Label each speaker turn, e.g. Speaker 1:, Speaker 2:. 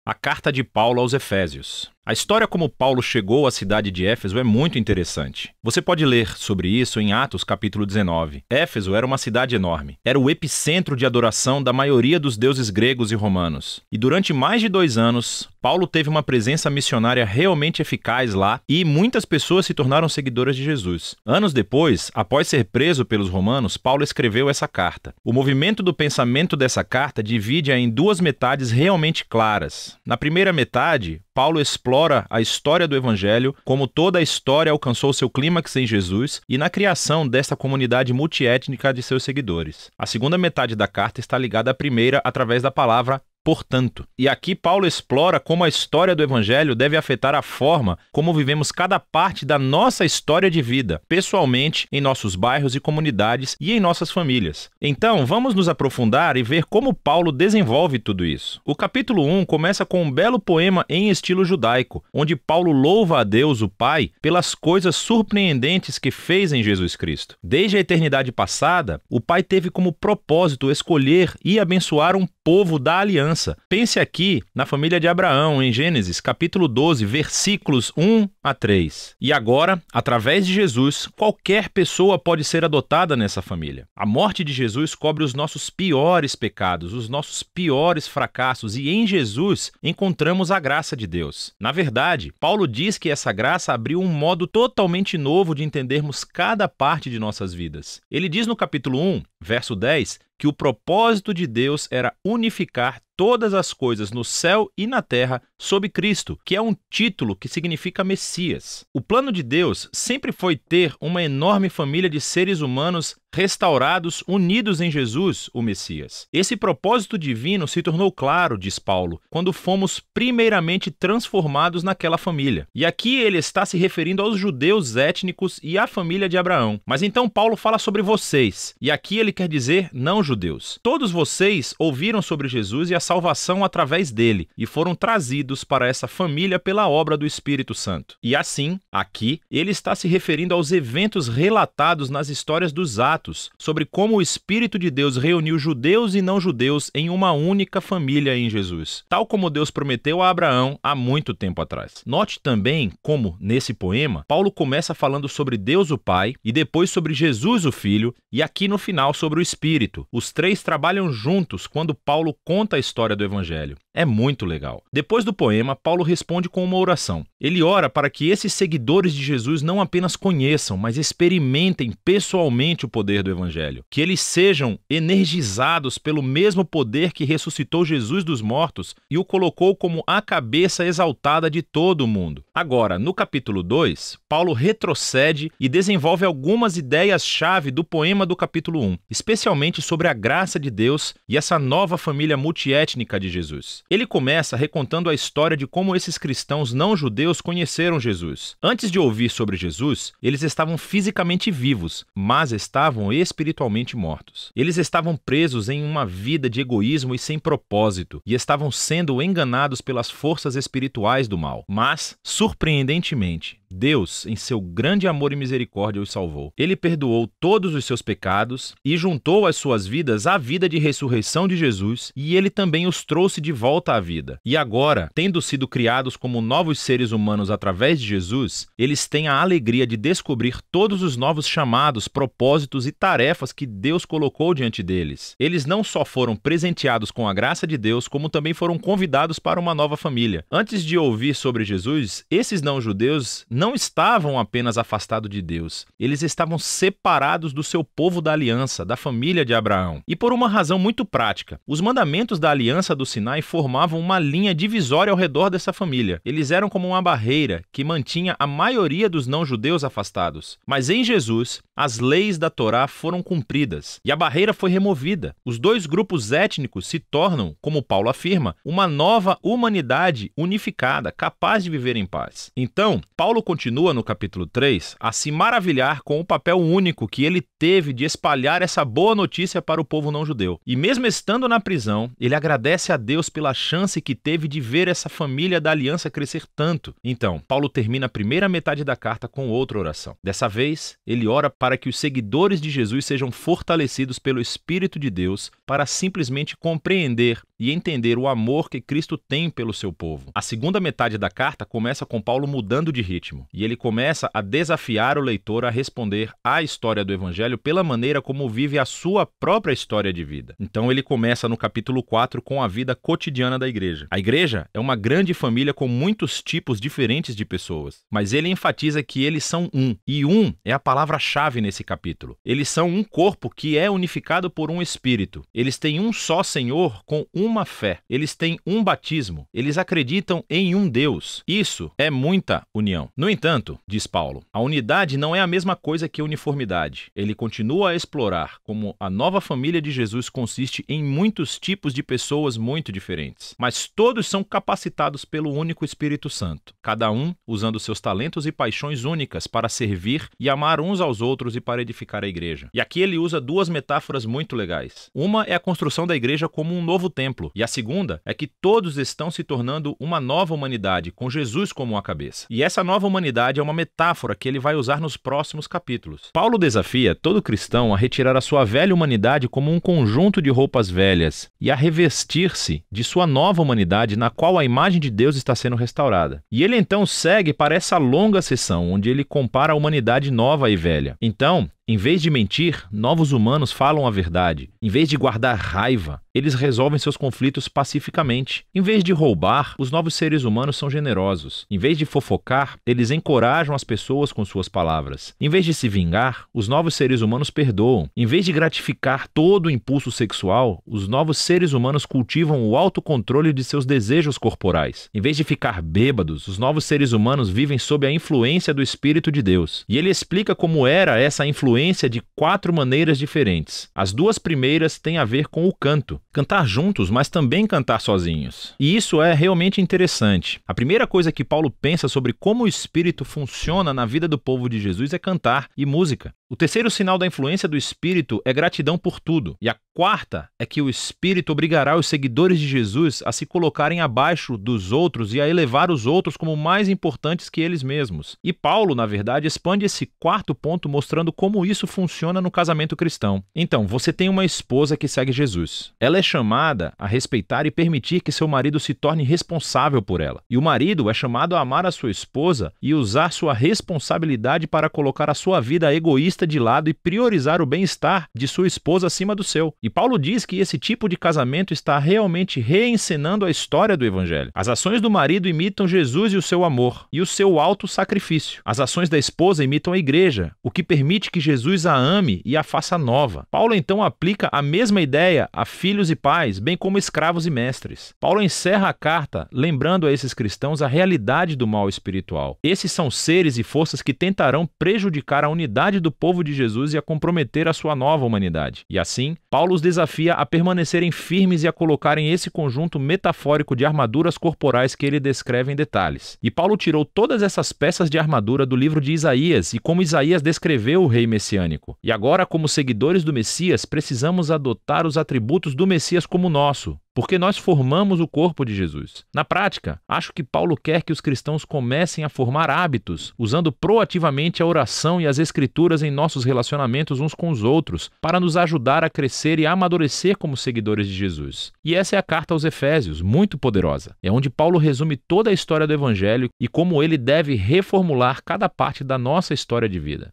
Speaker 1: A carta de Paulo aos Efésios. A história como Paulo chegou à cidade de Éfeso é muito interessante. Você pode ler sobre isso em Atos capítulo 19. Éfeso era uma cidade enorme. Era o epicentro de adoração da maioria dos deuses gregos e romanos. E durante mais de 2 anos, Paulo teve uma presença missionária realmente eficaz lá e muitas pessoas se tornaram seguidoras de Jesus. Anos depois, após ser preso pelos romanos, Paulo escreveu essa carta. O movimento do pensamento dessa carta divide-a em 2 metades realmente claras. Na primeira metade, Paulo explora a história do Evangelho, como toda a história alcançou seu clímax em Jesus e na criação desta comunidade multiétnica de seus seguidores. A segunda metade da carta está ligada à primeira através da palavra portanto. E aqui Paulo explora como a história do Evangelho deve afetar a forma como vivemos cada parte da nossa história de vida, pessoalmente, em nossos bairros e comunidades e em nossas famílias. Então, vamos nos aprofundar e ver como Paulo desenvolve tudo isso. O capítulo 1 começa com um belo poema em estilo judaico, onde Paulo louva a Deus, o Pai, pelas coisas surpreendentes que fez em Jesus Cristo. Desde a eternidade passada, o Pai teve como propósito escolher e abençoar um povo da aliança. Pense aqui na família de Abraão, em Gênesis, capítulo 12, versículos 1 a 3. E agora, através de Jesus, qualquer pessoa pode ser adotada nessa família. A morte de Jesus cobre os nossos piores pecados, os nossos piores fracassos, e em Jesus encontramos a graça de Deus. Na verdade, Paulo diz que essa graça abriu um modo totalmente novo de entendermos cada parte de nossas vidas. Ele diz no capítulo 1, verso 10, que o propósito de Deus era unificar todas as coisas no céu e na terra sob Cristo, que é um título que significa Messias. O plano de Deus sempre foi ter uma enorme família de seres humanos restaurados, unidos em Jesus, o Messias. Esse propósito divino se tornou claro, diz Paulo, quando fomos primeiramente transformados naquela família. E aqui ele está se referindo aos judeus étnicos e à família de Abraão. Mas então Paulo fala sobre vocês, e aqui ele quer dizer não judeus. Todos vocês ouviram sobre Jesus e a salvação através dele, e foram trazidos para essa família pela obra do Espírito Santo. E assim, aqui, ele está se referindo aos eventos relatados nas histórias dos Atos, sobre como o Espírito de Deus reuniu judeus e não judeus em uma única família em Jesus, tal como Deus prometeu a Abraão há muito tempo atrás. Note também como, nesse poema, Paulo começa falando sobre Deus o Pai, e depois sobre Jesus o Filho, e aqui no final sobre o Espírito. Os 3 trabalham juntos quando Paulo conta a história do Evangelho. É muito legal. Depois do poema, Paulo responde com uma oração. Ele ora para que esses seguidores de Jesus não apenas conheçam, mas experimentem pessoalmente o poder do Evangelho. Que eles sejam energizados pelo mesmo poder que ressuscitou Jesus dos mortos e o colocou como a cabeça exaltada de todo o mundo. Agora, no capítulo 2, Paulo retrocede e desenvolve algumas ideias-chave do poema do capítulo 1, especialmente sobre a graça de Deus e essa nova família multiétnica de Jesus. Ele começa recontando a história de como esses cristãos não-judeus conheceram Jesus. Antes de ouvir sobre Jesus, eles estavam fisicamente vivos, mas estavam espiritualmente mortos. Eles estavam presos em uma vida de egoísmo e sem propósito, e estavam sendo enganados pelas forças espirituais do mal. Mas, surpreendentemente, Deus, em seu grande amor e misericórdia, os salvou. Ele perdoou todos os seus pecados e juntou as suas vidas à vida de ressurreição de Jesus, e ele também os trouxe de volta à vida. E agora, tendo sido criados como novos seres humanos através de Jesus, eles têm a alegria de descobrir todos os novos chamados, propósitos e tarefas que Deus colocou diante deles. Eles não só foram presenteados com a graça de Deus, como também foram convidados para uma nova família. Antes de ouvir sobre Jesus, esses não-judeus não estavam apenas afastados de Deus, eles estavam separados do seu povo da aliança, da família de Abraão. E por uma razão muito prática, os mandamentos da aliança do Sinai formavam uma linha divisória ao redor dessa família. Eles eram como uma barreira que mantinha a maioria dos não-judeus afastados. Mas em Jesus, as leis da Torá foram cumpridas e a barreira foi removida. Os 2 grupos étnicos se tornam, como Paulo afirma, uma nova humanidade unificada, capaz de viver em paz. Então, Paulo continua no capítulo 3 a se maravilhar com o papel único que ele teve de espalhar essa boa notícia para o povo não judeu. E mesmo estando na prisão, ele agradece a Deus pela chance que teve de ver essa família da aliança crescer tanto. Então, Paulo termina a primeira metade da carta com outra oração. Dessa vez, ele ora para que os seguidores de Jesus sejam fortalecidos pelo Espírito de Deus para simplesmente compreender e entender o amor que Cristo tem pelo seu povo. A segunda metade da carta começa com Paulo mudando de ritmo, e ele começa a desafiar o leitor a responder à história do Evangelho pela maneira como vive a sua própria história de vida. Então ele começa no capítulo 4 com a vida cotidiana da igreja. A igreja é uma grande família com muitos tipos diferentes de pessoas, mas ele enfatiza que eles são um, e um é a palavra-chave nesse capítulo. Eles são um corpo que é unificado por um espírito. Eles têm um só Senhor com uma fé. Eles têm um batismo. Eles acreditam em um Deus. Isso é muita união. No entanto, diz Paulo, a unidade não é a mesma coisa que uniformidade. Ele continua a explorar como a nova família de Jesus consiste em muitos tipos de pessoas muito diferentes, mas todos são capacitados pelo único Espírito Santo, cada um usando seus talentos e paixões únicas para servir e amar uns aos outros e para edificar a igreja. E aqui ele usa duas metáforas muito legais. Uma é a construção da igreja como um novo templo, e a segunda é que todos estão se tornando uma nova humanidade, com Jesus como a cabeça. E essa nova humanidade é uma metáfora que ele vai usar nos próximos capítulos. Paulo desafia todo cristão a retirar a sua velha humanidade como um conjunto de roupas velhas e a revestir-se de sua nova humanidade, na qual a imagem de Deus está sendo restaurada. E ele então segue para essa longa sessão, onde ele compara a humanidade nova e velha. Então, em vez de mentir, novos humanos falam a verdade. Em vez de guardar raiva, eles resolvem seus conflitos pacificamente. Em vez de roubar, os novos seres humanos são generosos. Em vez de fofocar, eles encorajam as pessoas com suas palavras. Em vez de se vingar, os novos seres humanos perdoam. Em vez de gratificar todo o impulso sexual, os novos seres humanos cultivam o autocontrole de seus desejos corporais. Em vez de ficar bêbados, os novos seres humanos vivem sob a influência do Espírito de Deus. E ele explica como era essa influência de 4 maneiras diferentes. As 2 primeiras têm a ver com o canto. Cantar juntos, mas também cantar sozinhos. E isso é realmente interessante. A primeira coisa que Paulo pensa sobre como o Espírito funciona na vida do povo de Jesus é cantar e música. O terceiro sinal da influência do Espírito é gratidão por tudo. E a quarta é que o Espírito obrigará os seguidores de Jesus a se colocarem abaixo dos outros e a elevar os outros como mais importantes que eles mesmos. E Paulo, na verdade, expande esse quarto ponto mostrando como isso funciona no casamento cristão. Então, você tem uma esposa que segue Jesus. Ela é chamada a respeitar e permitir que seu marido se torne responsável por ela. E o marido é chamado a amar a sua esposa e usar sua responsabilidade para colocar a sua vida egoísta de lado e priorizar o bem-estar de sua esposa acima do seu. E Paulo diz que esse tipo de casamento está realmente reencenando a história do Evangelho. As ações do marido imitam Jesus e o seu amor, e o seu auto-sacrifício. As ações da esposa imitam a igreja, o que permite que Jesus a ame e a faça nova. Paulo então aplica a mesma ideia a filhos e pais, bem como escravos e mestres. Paulo encerra a carta lembrando a esses cristãos a realidade do mal espiritual. Esses são seres e forças que tentarão prejudicar a unidade do povo de Jesus e a comprometer a sua nova humanidade. E assim, Paulo os desafia a permanecerem firmes e a colocarem esse conjunto metafórico de armaduras corporais que ele descreve em detalhes. E Paulo tirou todas essas peças de armadura do livro de Isaías e como Isaías descreveu o rei messiânico. E agora, como seguidores do Messias, precisamos adotar os atributos do Messias como nosso, porque nós formamos o corpo de Jesus. Na prática, acho que Paulo quer que os cristãos comecem a formar hábitos, usando proativamente a oração e as escrituras em nossos relacionamentos uns com os outros, para nos ajudar a crescer e a amadurecer como seguidores de Jesus. E essa é a carta aos Efésios, muito poderosa. É onde Paulo resume toda a história do Evangelho e como ele deve reformular cada parte da nossa história de vida.